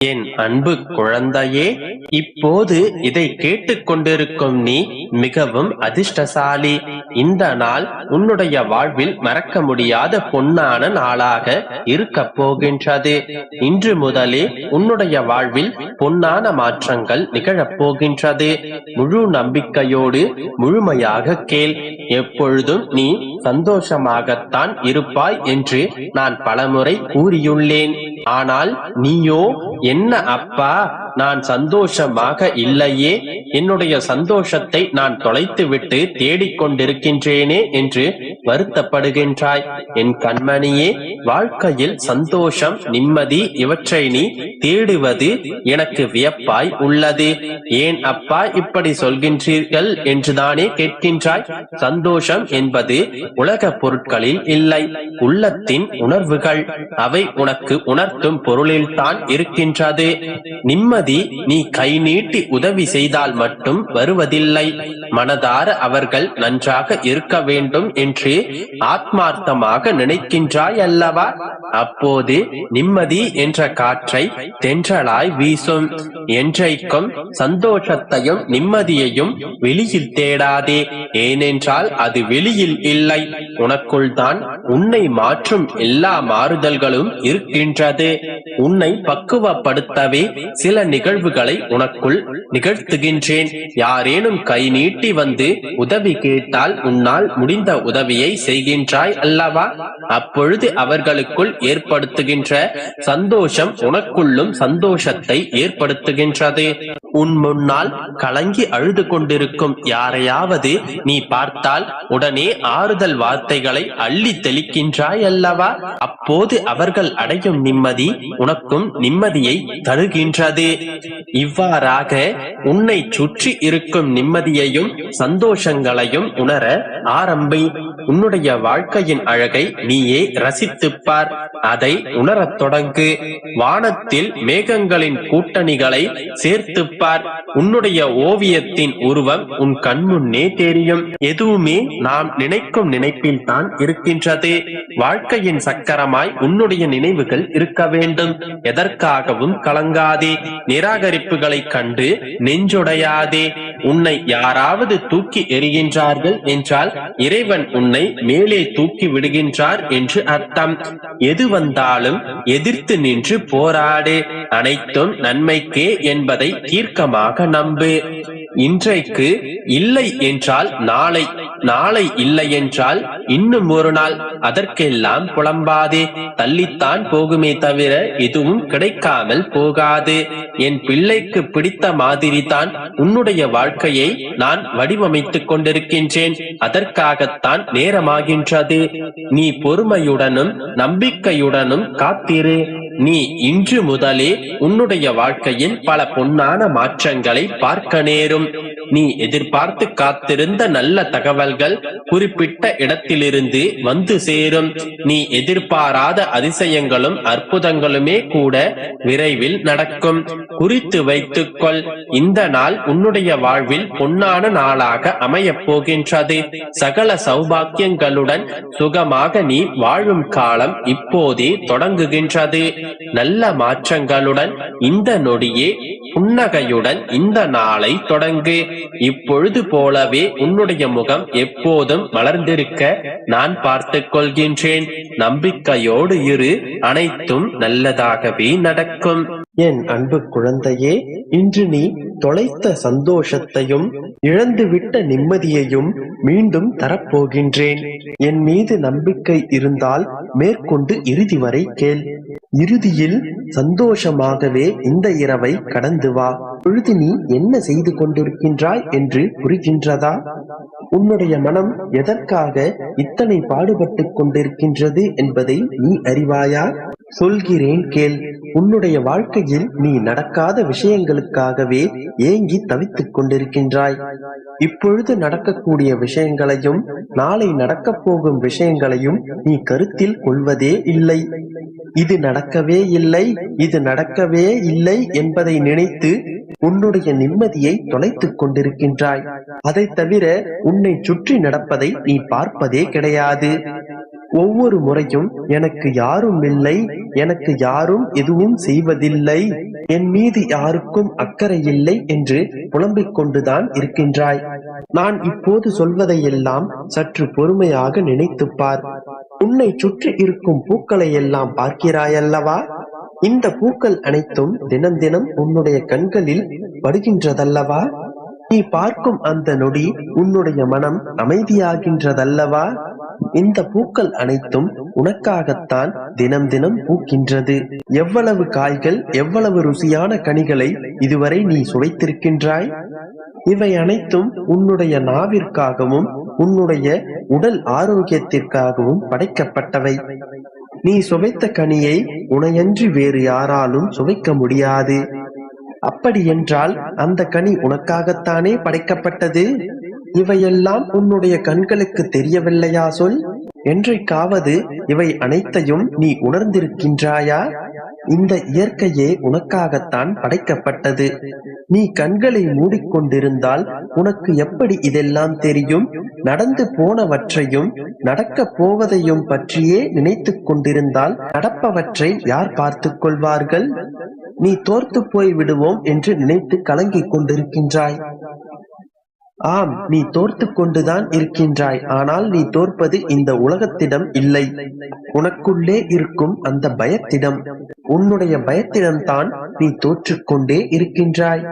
என் அன்பு குழந்தையே, இப்போது இதை கேட்டுக்கொண்டிருக்கும் நீ மிகவும் அதிர்ஷ்டசாலி. இந்த நாள் உன்னுடைய வாழ்வில் மறக்க முடியாத பொன்னான நாளாக இருக்க போகின்றது. இன்று முதலே உன்னுடைய வாழ்வில் பொன்னான மாற்றங்கள் நிகழப் போகின்றது. முழு நம்பிக்கையோடு முழுமையாக கேள். எப்பொழுதும் நீ சந்தோஷமாகத்தான் இருப்பாய் என்று நான் பலமுறை கூறியுள்ளேன். ஆனால் நீயோ, என்ன அப்பா, நான் சந்தோஷமாக இல்லையே, என்னுடைய சந்தோஷத்தை நான் தொலைத்துவிட்டு தேடிக்கொண்டிருக்கின்றேனே என்று வருத்தப்படுகின்றாய். என் கண்மணியே, வாழ்க்கையில் சந்தோஷம், நிம்மதி இவற்றை நீ தேடுவது எனக்கு வியப்பாய் உள்ளது. ஏன் அப்பா இப்படி சொல்கின்றீர்கள் என்றுதானே கேட்கின்றாய். சந்தோஷம் என்பது உலக பொருட்களில் இல்லை, உள்ளத்தின் உணர்வுகள். அவை உனக்கு உணர்த்தும் பொருளில்தான் இருக்கின்றது. நிம்மதி நீ கை நீட்டி உதவி செய்தால் மட்டும் வருவதில்லை. மனதார அவர்கள் நன்றாக இருக்க வேண்டும் என்று ஆத்மார்த்தமாக நினைக்கின்றாய் அல்லவா? அப்போது நிம்மதி என்ற காற்றை தென்றலாய் வீசும். என்றைக்கும் சந்தோஷத்தையும் நிம்மதியையும் வெளியில் தேடாதே. ஏனென்றால் அது வெளியில் இல்லை, உனக்குள் தான் உன்னை மாற்றும் எல்லா மாறுதல்களும் இருக்கின்றது. உன்னை பக்குவப்படுத்தவே சில நிகழ்வுகளை உனக்குள் நிகழ்த்துகின்றேன். யாரேனும் கை நீட்டி வந்து உதவி கேட்டால் உன்னால் முடிந்த உதவியை செய்கின்றாய் அல்லவா? அப்பொழுது அவர்களுக்குள் ஏற்படுத்துகின்ற சந்தோஷம் உனக்குள்ளும் சந்தோஷத்தை ஏற்படுத்துகின்றது. உன் முன்னால் கலங்கி அழுது கொண்டிருக்கும் யாரையாவது நீ பார்த்தால் உடனே ஆறுதல் வார்த்தைகளை அள்ளி தெளிக்கின்றாய் அல்லவா? அப்போது அவர்கள் அடையும் நிம்மதி உனக்கும் நிம்மதியை தருகின்றது. இவ்வாறாக உன்னை சுற்றி இருக்கும் நிம்மதியையும் சந்தோஷங்களையும் உணர ஆரம்பி. உன்னுடைய வாழ்க்கையின் அழகை நீயே ரசித்துப்பார். அதை உணரத் தொடங்கு. வானத்தில் மேகங்களின் கூட்டணிகளை சேர்த்துப்பார். உன்னுடைய ஓவியத்தின் உருவம் உன் கண்முன்னே தெரியும். எதுவுமே நாம் நினைக்கும் நினைப்பில் தான் இருக்கின்றது. வாழ்க்கையின் சக்கரமாய் உன்னுடைய நினைவுகள் இருக்க வேண்டும். எதற்காகவும் கலங்காதே. நிராகரிப்புகளை கண்டு நெஞ்சுடையாதே. உன்னை யாராவது தூக்கி எறிகின்றார்கள் என்றால் இறைவன் உன்னை மேலே தூக்கி விடுகின்றார் என்று அர்த்தம். எது வந்தாலும் எதிர்த்து நின்று போராடு. அனைத்தும் நன்மைக்கே என்பதை தீர்க்கமாக நம்பு. இன்றைக்கு இல்லை என்றால் நாளை, நாளை இல்லை என்றால் இன்னும் ஒரு நாள். அதற்கெல்லாம் புலம்பாதே. தள்ளித்தான் போகுமே தவிர எதுவும் கிடைக்காமல் போகாது. என் பிள்ளைக்கு பிடித்த மாதிரி தான் உன்னுடைய வாழ்க்கையை நான் வடிவமைத்துக் கொண்டிருக்கின்றேன். அதற்காகத்தான் நேரமாகின்றது. நீ பொறுமையுடனும் நம்பிக்கையுடனும் காத்திரு. நீ இன்று முதலே உன்னுடைய வாழ்க்கையில் பல பொன்னான மாற்றங்களை பார்க்க நேரும். நீ எதிர்பார்த்து காத்திருந்த நல்ல தகவல்கள் குறிப்பிட்ட இடத்திலிருந்து வந்து சேரும். நீ எதிர்பாராத அதிசயங்களும் அற்புதங்களுமே கூட விரைவில் நடக்கும். குறித்து வைத்துக்கொள். இந்த நாள் உன்னுடைய வாழ்வில் பொன்னான நாளாக அமையப் போகின்றது. சகல சௌபாக்கியங்களுடன் சுகமாக நீ வாழும் காலம் இப்போதே தொடங்குகின்றது. நல்ல மாற்றங்களுடன் இந்த நொடியே புன்னகையுடன் இந்த நாளை தொடங்கு. இப்பொழுது போலவே உன்னுடைய முகம் எப்போதும் மலர்ந்திருக்க நான் பார்த்துக் கொள்கின்றேன். நம்பிக்கையோடு இரு. அனைத்தும் நல்லதாகவே நடக்கும். என் அன்பு குழந்தையே, இன்று நீ தொலைத்த சந்தோஷத்தையும் இழந்துவிட்ட நிம்மதியையும் மீண்டும் தரப்போகின்றேன். என் மீது நம்பிக்கை இருந்தால் மேற்கொண்டு இறுதி வரை கேள். இறுதியில் சந்தோஷமாகவே இந்த இரவை கடந்து வா. பொழுது நீ என்ன செய்து கொண்டிருக்கின்றாய் என்று புரிகின்றதா? உன்னுடைய மனம் எதற்காக இத்தனை பாடுபட்டுக் கொண்டிருக்கின்றது என்பதை நீ அறிவாயா? சொல்கிறேன் கேள். உன்னுடைய வாழ்க்கையில் நீ நடக்காத விஷயங்களுக்காகவே ஏங்கி தவித்துக் கொண்டிருக்கின்றாய். இப்பொழுது நடக்கக்கூடிய விஷயங்களையும் நாளை நடக்கப் போகும் விஷயங்களையும் நீ கருத்தில் கொள்வதே இல்லை. இது நடக்கவே இல்லை, இது நடக்கவே இல்லை என்பதை நினைத்து உன்னுடைய நிம்மதியை தொலைத்துக் கொண்டிருக்கின்றாய். அதை தவிர உன்னை சுற்றி நடப்பதை நீ பார்ப்பதே கிடையாது. ஒவ்வொரு முறையும் எனக்கு யாரும் இல்லை, எனக்கு யாரும் எதுவும் செய்வதில்லை என் மீது யாருக்கும் அக்கறை இல்லை என்று புலம்பிக் கொண்டுதான் இருக்கின்றாய். நான் இப்போது சொல்வதையெல்லாம் சற்று பொறுமையாக நினைத்துப் பார். உன்னை சுற்றி இருக்கும் பூக்களை எல்லாம் பார்க்கிறாயல்லவா? இந்த பூக்கள் அனைத்தும் தினம் தினம் உன்னுடைய கண்களில் படுகின்றதல்லவா? நீ பார்க்கும் அந்த நொடி உன்னுடைய மனம் அமைதியாகின்றதல்லவா? இந்த பூக்கள் அனைத்தும் உனக்காகத்தான் தினம் தினம் பூக்கின்றது. எவ்வளவு காய்கள், எவ்வளவு ருசியான கனிகளை இதுவரை நீ சுவைத்திருக்கின்றாய். இவை அனைத்தும் உன்னுடைய நாவிற்காகவும் உன்னுடைய உடல் ஆரோக்கியத்திற்காகவும் படைக்கப்பட்டவை. நீ சுவைத்த கனியை உனையன்றி வேறு யாராலும் சுவைக்க முடியாது. அப்படி என்றால் அந்த கனி உனக்காகத்தானே படைக்கப்பட்டது. இவையெல்லாம் உன்னுடைய கண்களுக்கு தெரியவில்லையா? சொல். என்றைக்காவது இவை அனைத்தையும் நீ உணர்ந்திருக்கின்றாயா? இந்த இயற்கையே உனக்காகத்தான் படைக்கப்பட்டது. நீ கண்களை மூடிக்கொண்டிருந்தால் உனக்கு எப்படி இதெல்லாம் தெரியும்? நடந்து போனவற்றையும் நடக்கப் போவதையும் பற்றியே நினைத்துக் கொண்டிருந்தால் நடப்பவற்றை யார் பார்த்துக் கொள்வார்கள்? நீ தோர்த்து போய் விடுவோம் என்று நினைத்து கலங்கிக் கொண்டிருக்கின்றாய். ஆம், நீ தோர்த்து கொண்டுதான் இருக்கின்றாய். ஆனால் நீ தோற்பது இந்த உலகத்திடம் இல்லை, உனக்குள்ளே இருக்கும் அந்த பயத்திடம். உன்னுடைய பயத்திடம்தான் நீ தோற்றுக்கொண்டே இருக்கின்றாய்.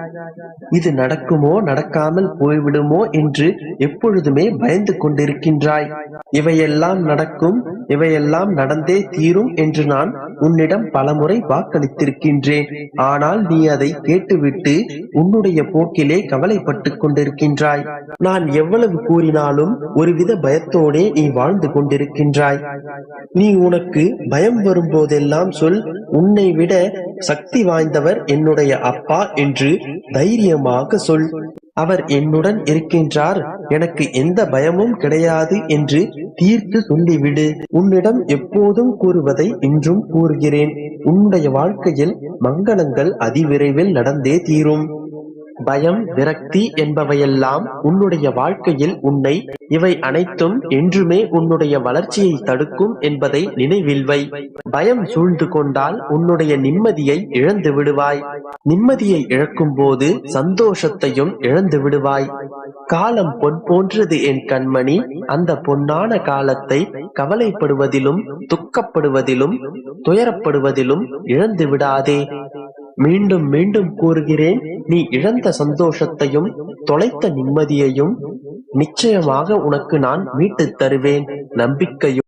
இது நடக்குமோ, நடக்காமல் போய்விடுமோ என்று எப்பொழுதுமே பயந்து கொண்டிருக்கின்றாய். இவையெல்லாம் நடக்கும், இவையெல்லாம் நடந்தே தீரும் என்று நான் உன்னிடம் பலமுறை வாக்களித்திருக்கின்றேன். ஆனால் நீ அதை கேட்டுவிட்டு உன்னுடைய போக்கிலே கவலைப்பட்டுக் கொண்டிருக்கின்றாய். நான் எவ்வளவு கூறினாலும் ஒருவித பயத்தோடே நீ வாழ்ந்து கொண்டிருக்கின்றாய். நீ உனக்கு பயம் வரும்போதெல்லாம் சொல், உன்னை விட சக்தி வாய்ந்தவர் என்னுடைய அப்பா என்று தைரியமாக சொல். அவர் என்னுடன் இருக்கின்றார், எனக்கு எந்த பயமும் கிடையாது என்று தீர்த்து சொல்லிவிடு. உன்னிடம் எப்போதும் கூறுவதை இன்றும் கூறுகிறேன். உன்னுடைய வாழ்க்கையில் மங்களங்கள் அதிவிரைவில் நடந்தே தீரும். பயம், விரக்தி என்பவையெல்லாம் உன்னுடைய வாழ்க்கையில் உன்னை இவை அனைத்தும் என்றுமே உன்னுடைய வளர்ச்சியை தடுக்கும் என்பதை நினைவில் வை. பயம் சூழ்ந்து கொண்டால் உன்னுடைய நிம்மதியை இழந்து விடுவாய். நிம்மதியை இழக்கும் போது சந்தோஷத்தையும் இழந்து விடுவாய். காலம் பொன் போன்றது என் கண்மணி. அந்த பொன்னான காலத்தை கவலைப்படுவதிலும் துக்கப்படுவதிலும் துயரப்படுவதிலும் இழந்து விடாதே. மீண்டும் மீண்டும் கூறுகிறேன், நீ இழந்த சந்தோஷத்தையும் தொலைத்த நிம்மதியையும் நிச்சயமாக உனக்கு நான் மீட்டுத் தருவேன். நம்பிக்கையும்